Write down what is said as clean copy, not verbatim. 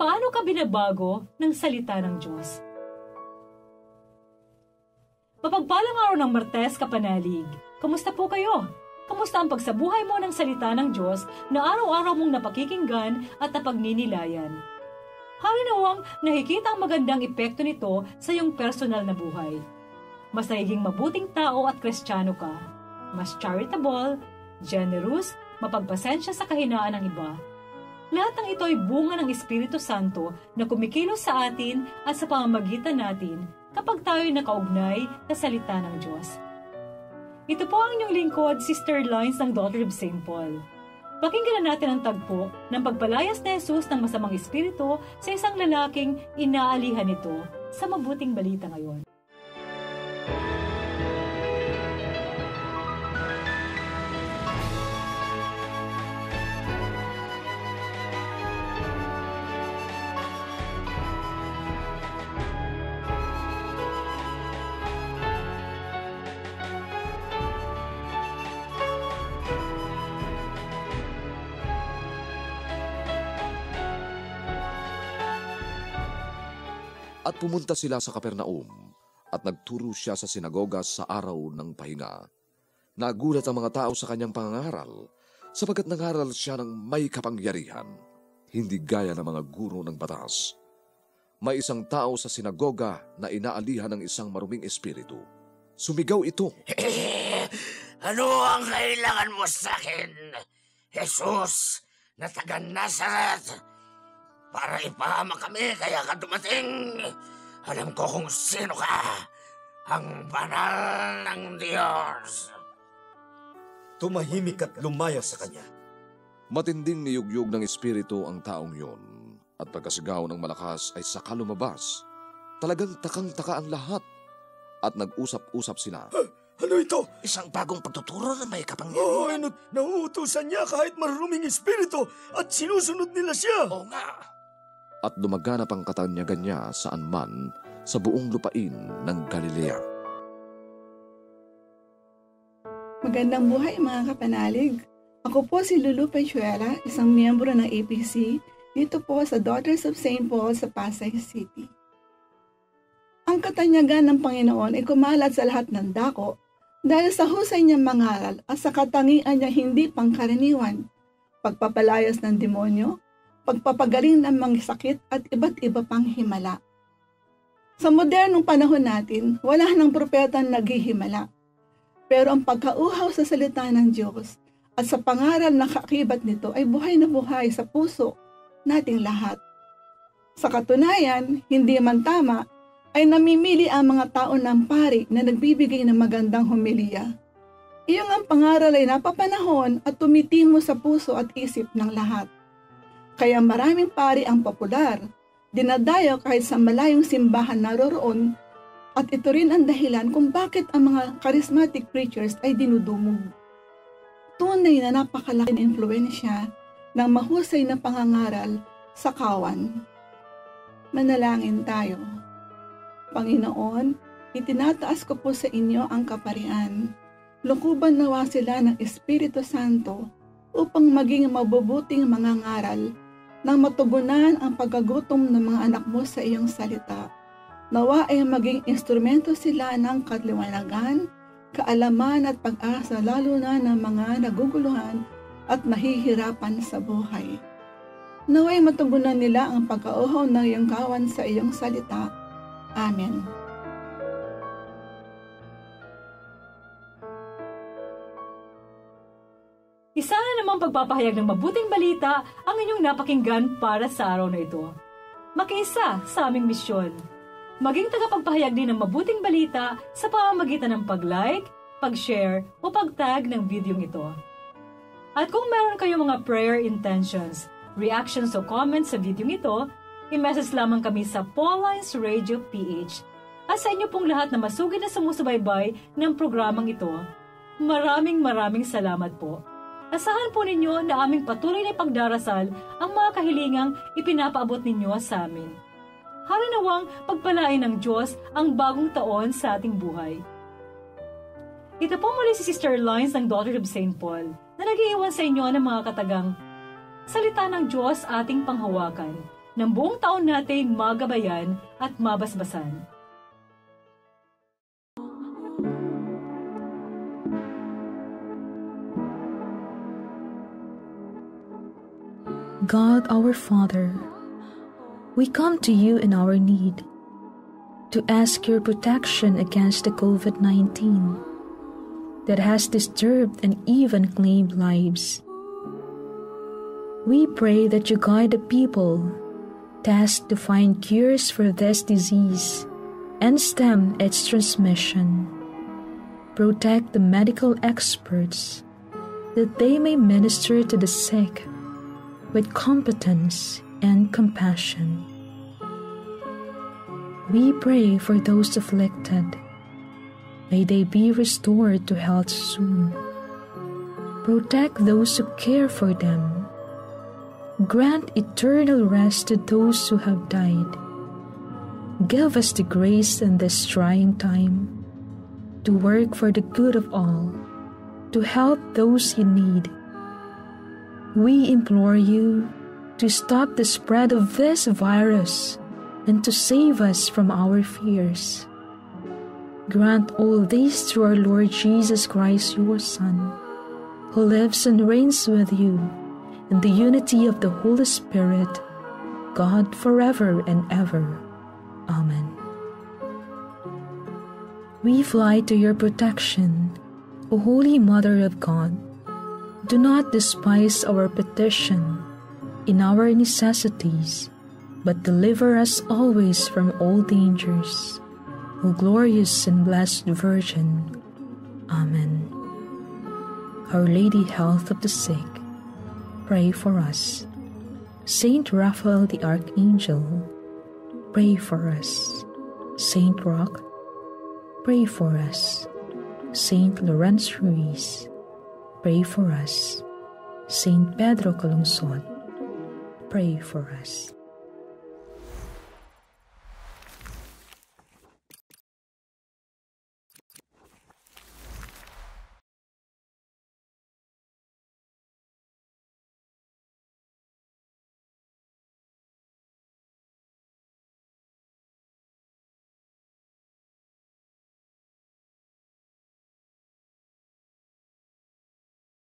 paano ka binabago ng salita ng Diyos. Mapagpalang araw ng Martes, Kapanalig. Kamusta po kayo? Kamusta ang pagsabuhay mo ng salita ng Diyos na araw-araw mong napakikinggan at napagninilayan? Halinawang nakikita ang magandang epekto nito sa iyong personal na buhay. Mas nagiging mabuting tao at Kristiyano ka. Mas charitable, generous, mapagpasensya sa kahinaan ng iba. Lahat ng ito ay bunga ng Espiritu Santo na kumikilos sa atin at sa pamamagitan natin kapag tayo'y nakaugnay sa salita ng Diyos. Ito po ang inyong lingkod, Sister Lines ng Daughter of St. Paul. Pakinggan na natin ang tagpo ng pagpalayas ni Jesus ng masamang espiritu sa isang lalaking inaalihan nito sa mabuting balita ngayon. At pumunta sila sa Kapernaum at nagturo siya sa sinagoga sa araw ng pahinga. Nagulat ang mga tao sa kanyang pangangaral sapagkat nangaral siya ng may kapangyarihan, hindi gaya ng mga guro ng batas. May isang tao sa sinagoga na inaalihan ng isang maruming espiritu. Sumigaw ito, Ano ang kailangan mo sa akin, Jesus na taga Nazaret? Para ipahamak kami, kaya ka dumating. Alam ko kung sino ka, ang banal ng Diyos. Tumahimik at lumaya sa kanya. Matinding niyugyug ng espiritu ang taong yun, at pagkasigaw ng malakas ay saka lumabas. Talagang takang-taka ang lahat, at nag-usap-usap sila. Ano ito? Isang bagong pagtuturo na may kapangyarihan. Nauutusan niya kahit maruming espiritu at sinusunod nila siya. Oo nga. At dumaganap ang katanyagan niya saan man sa buong lupain ng Galilea. Magandang buhay mga kapanalig. Ako po si Lulu Pechuela, isang miyembro ng APC dito po sa Daughters of St. Paul sa Pasay City. Ang katanyagan ng Panginoon ay kumalat sa lahat ng dako dahil sa husay niyang mangaral at sa katangian niya hindi pangkaraniwan, pagpapalayas ng demonyo, pagpapagaling ng mga sakit at iba't iba pang himala. Sa modernong panahon natin, wala nang propeta na naghihimala. Pero ang pagkauhaw sa salita ng Diyos at sa pangaral na kaakibat nito ay buhay na buhay sa puso nating lahat. Sa katunayan, hindi man tama, ay namimili ang mga tao ng pari na nagbibigay ng magandang homilya. Iyong ang pangaral ay napapanahon at tumitimo sa puso at isip ng lahat. Kaya maraming pari ang popular, dinadayo kahit sa malayong simbahan naroroon, at ito rin ang dahilan kung bakit ang mga charismatic preachers ay dinudumog. Tunay na napakalaking impluensya ng mahusay na pangangaral sa kawan. Manalangin tayo. Panginoon, itinataas ko po sa inyo ang kaparian. Lukuban nawa sila ng Espiritu Santo upang maging mabubuting mga ngaral nang matugunan ang pagkagutom ng mga anak mo sa iyong salita. Nawa ay maging instrumento sila ng kaliwanagan, kaalaman at pag-asa lalo na ng mga naguguluhan at nahihirapan sa buhay. Naway matugunan nila ang pagkauhaw ng iyong kawan sa iyong salita. Amen. Isa na namang pagpapahayag ng mabuting balita ang inyong napakinggan para sa araw na ito. Makiisa sa aming misyon. Maging tagapagpahayag din ng mabuting balita sa pamamagitan ng pag-like, pag-share o pag-tag ng videong ito. At kung meron kayong mga prayer intentions, reactions o comments sa videong ito, i-message lamang kami sa Paulines Radio PH. At sa inyo pong lahat na masugid na sumusubaybay ng programang ito, maraming salamat po. Asahan po ninyo na aming patuloy na pagdarasal ang mga kahilingang ipinapaabot ninyo sa amin. Halinawang pagpalain ng Diyos ang bagong taon sa ating buhay. Ito po muli si Sister Lines ng Daughter of St. Paul na nag-iiwan sa inyo ng mga katagang salita ng Diyos ating panghawakan. ng buong taon nating magabayan at mabasbasan. God our Father, we come to you in our need to ask your protection against the COVID-19 that has disturbed and even claimed lives. We pray that you guide the people tasked to find cures for this disease and stem its transmission. Protect the medical experts that they may minister to the sick with competence and compassion. We pray for those afflicted. May they be restored to health soon. Protect those who care for them. Grant eternal rest to those who have died. Give us the grace in this trying time to work for the good of all, to help those in need. We implore you to stop the spread of this virus and to save us from our fears. Grant all this through our Lord Jesus Christ, your Son, who lives and reigns with you in the unity of the Holy Spirit, God forever and ever. Amen. We fly to your protection, O Holy Mother of God. Do not despise our petition in our necessities, but deliver us always from all dangers. O glorious and blessed Virgin. Amen. Our Lady, Health of the Sick, pray for us. Saint Raphael the Archangel, pray for us. Saint Roch, pray for us. Saint Lawrence Ruiz, pray for us. Saint Pedro Calungsod, pray for us.